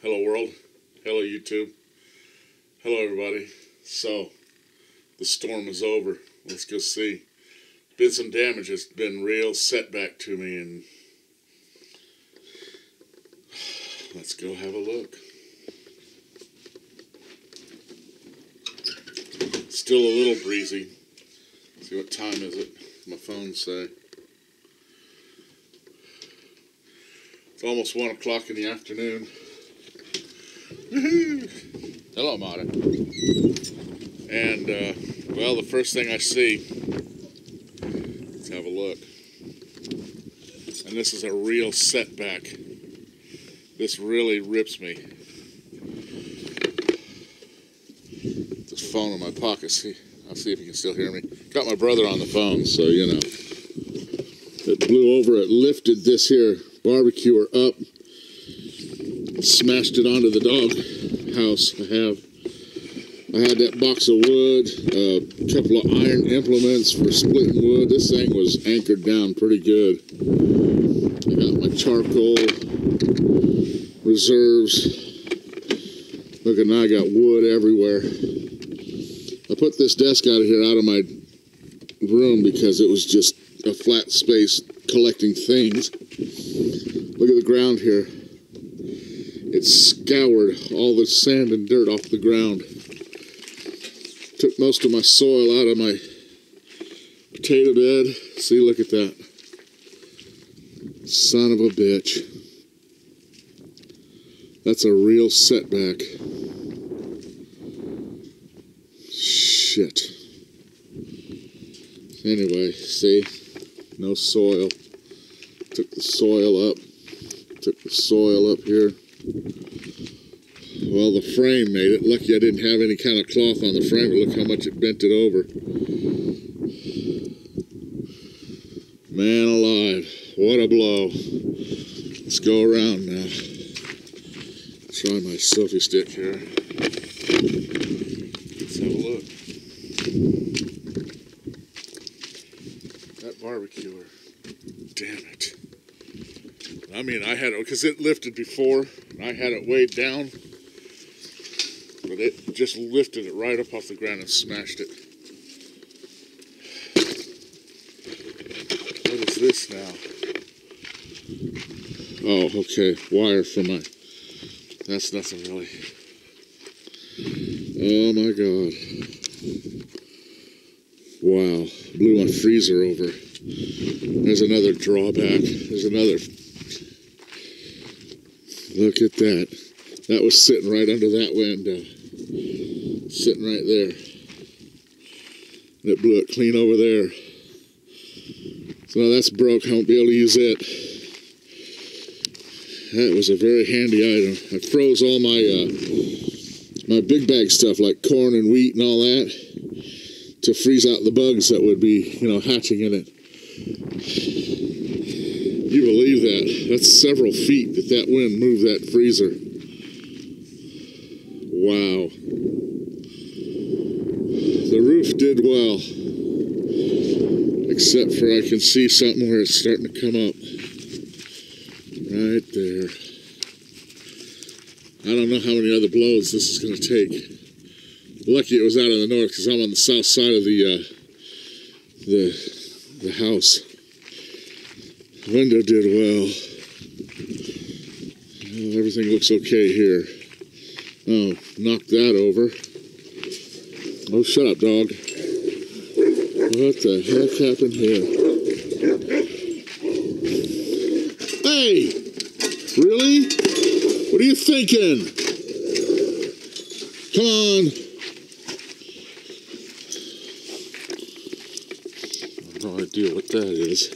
Hello world, hello YouTube, hello everybody. So, the storm is over. Let's go see. Been some damage. It's been real setback to me, and let's go have a look. Still a little breezy. See, what time is it? My phone say. It's almost 1 o'clock in the afternoon. Hello, Mata. And, well, the first thing I see, let's have a look. And this is a real setback. This really rips me. This phone in my pocket. I'll see if you can still hear me. Got my brother on the phone, so, you know. It blew over. It lifted this here barbecuer up. Smashed it onto the dog house. I had that box of wood, a couple of iron implements for splitting wood. This thing was anchored down pretty good. I got my charcoal reserves. Look, and I got wood everywhere. I put this desk out of my room because it was just a flat space collecting things. Look at the ground here. It scoured all the sand and dirt off the ground. Took most of my soil out of my potato bed. See, look at that. Son of a bitch. That's a real setback. Shit. Anyway, see? No soil. Took the soil up. Took the soil up here. Well, the frame made it. Lucky I didn't have any kind of cloth on the frame. Look how much it bent it over. Man alive. What a blow. Let's go around now. Try my selfie stick here. Let's have a look. That barbecuer. Damn it. I mean, I had it, because it lifted before, and I had it weighed down, but it just lifted it right up off the ground and smashed it. What is this now? Oh, okay, wire for my, that's nothing really. Oh my God. Wow, blew my freezer over. There's another drawback. There's another. Look at that. That was sitting right under that window. Sitting right there. And it blew it clean over there. So now that's broke. I won't be able to use it. That was a very handy item. I froze all my my big bag stuff like corn and wheat and all that to freeze out the bugs that would be, you know, hatching in it. You believe that? That's several feet that wind moved that freezer. Wow. The roof did well. Except for I can see something where it's starting to come up. Right there. I don't know how many other blows this is going to take. Lucky it was out in the north because I'm on the south side of the house. Window did well. Oh, everything looks okay here. Oh, knocked that over. Oh, shut up, dog. What the heck happened here? Hey! Really? What are you thinking? Come on. I have no idea what that is.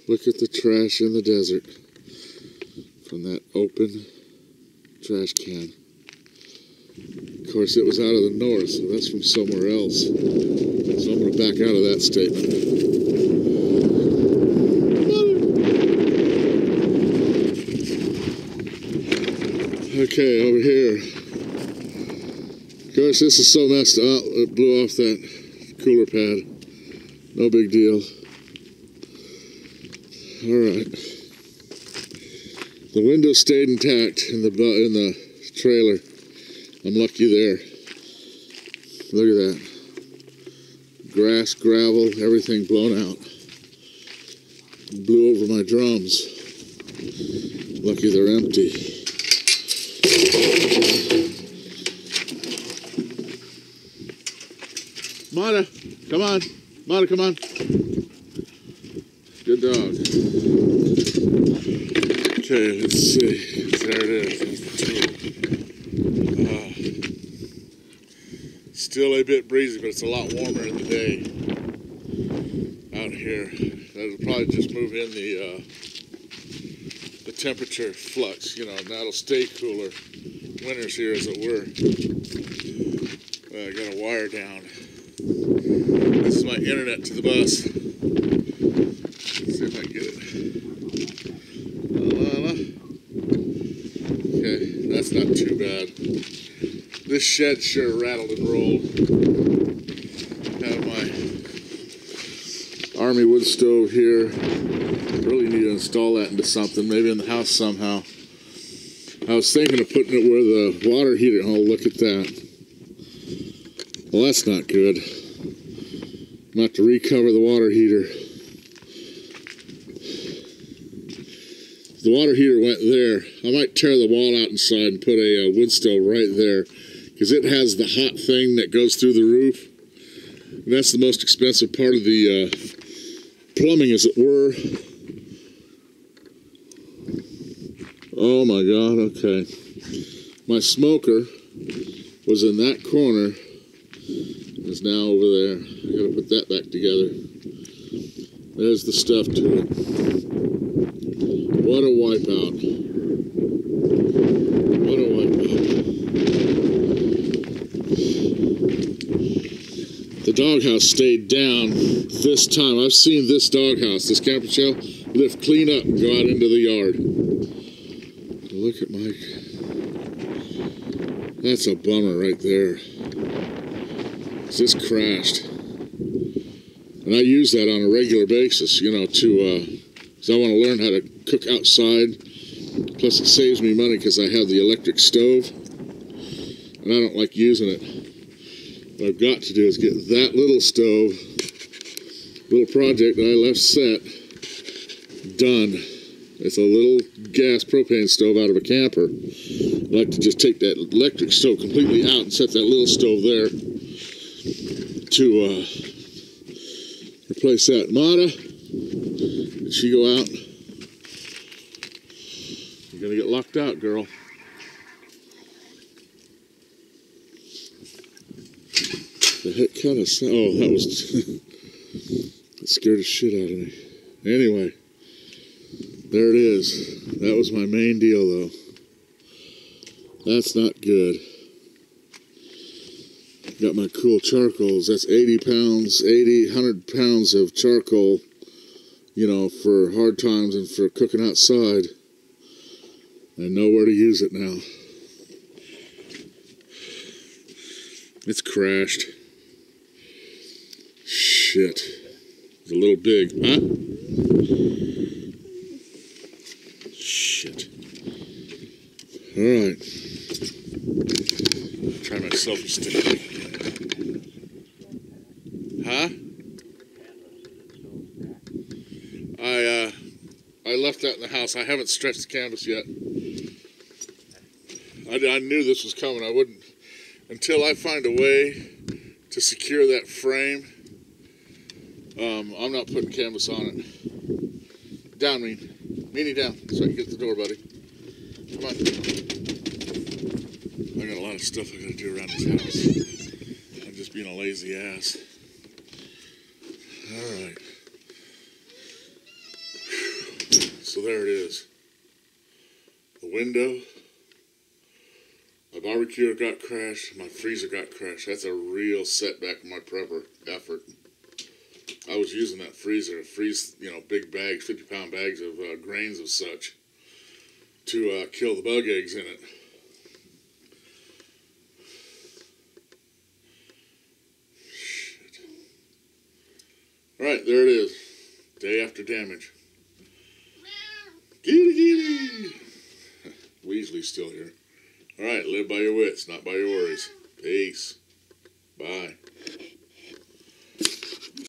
Look at the trash in the desert from that open trash can. Of course, it was out of the north, so that's from somewhere else. So I'm going to back out of that statement. Okay, over here. Of course, this is so messed up. It blew off that cooler pad. No big deal. Alright. The window stayed intact in the trailer. I'm lucky there. Look at that. Grass, gravel, everything blown out. Blew over my drums. Lucky they're empty. Mata, come on. Mata, come on. Good dog. Okay, let's see. There it is. There's the tool. Still a bit breezy, but it's a lot warmer in the day out here. That'll probably just move in the temperature flux, you know, and that'll stay cooler. Winter's here, as it were. I got a wire down. This is my internet to the bus. Let's see if I can get it. Okay, that's not too bad. This shed sure rattled and rolled. Have my army wood stove here. Really need to install that into something, maybe in the house somehow. I was thinking of putting it where the water heater, oh, look at that. Well, that's not good. I'm going to have to recover the water heater. The water heater went there. I might tear the wall out inside and put a wood stove right there, because it has the hot thing that goes through the roof. And that's the most expensive part of the plumbing, as it were. Oh my God, okay. My smoker was in that corner. It's now over there. I gotta put that back together. There's the stuff to it. What a wipeout. What a wipeout. The doghouse stayed down this time. I've seen this doghouse, this camper shell, lift clean up and go out into the yard. Look at Mike. That's a bummer right there. This crashed. And I use that on a regular basis, you know, because I want to learn how to cook outside. Plus it saves me money because I have the electric stove. And I don't like using it. What I've got to do is get that little stove, little project that I left set, done. It's a little gas propane stove out of a camper. I like to just take that electric stove completely out and set that little stove there to replace that. Mata, did she go out? You're gonna get locked out, girl. The heck kind of sound? Oh, that was that scared the shit out of me. Anyway, there it is. That was my main deal, though. That's not good. Got my cool charcoals. That's 80 pounds, 100 pounds of charcoal, you know, for hard times and for cooking outside. I know where to use it now. It's crashed. Shit. It's a little big. Huh? Shit. Alright. Try my selfie stick. Huh? I left that in the house. I haven't stretched the canvas yet. I knew this was coming. I wouldn't, until I find a way to secure that frame. I'm not putting canvas on it. Down, Meanie down, so I can get the door, buddy. Come on. I got a lot of stuff I gotta do around this house. I'm just being a lazy ass. Alright. So there it is. The window. My barbecue got crashed. My freezer got crashed. That's a real setback in my prepper effort. I was using that freezer to freeze, you know, big bags, 50-pound bags of grains of such to kill the bug eggs in it. Shit. All right, there it is. Day after damage. Weasley's still here. All right, live by your wits, not by your worries. Peace. Bye.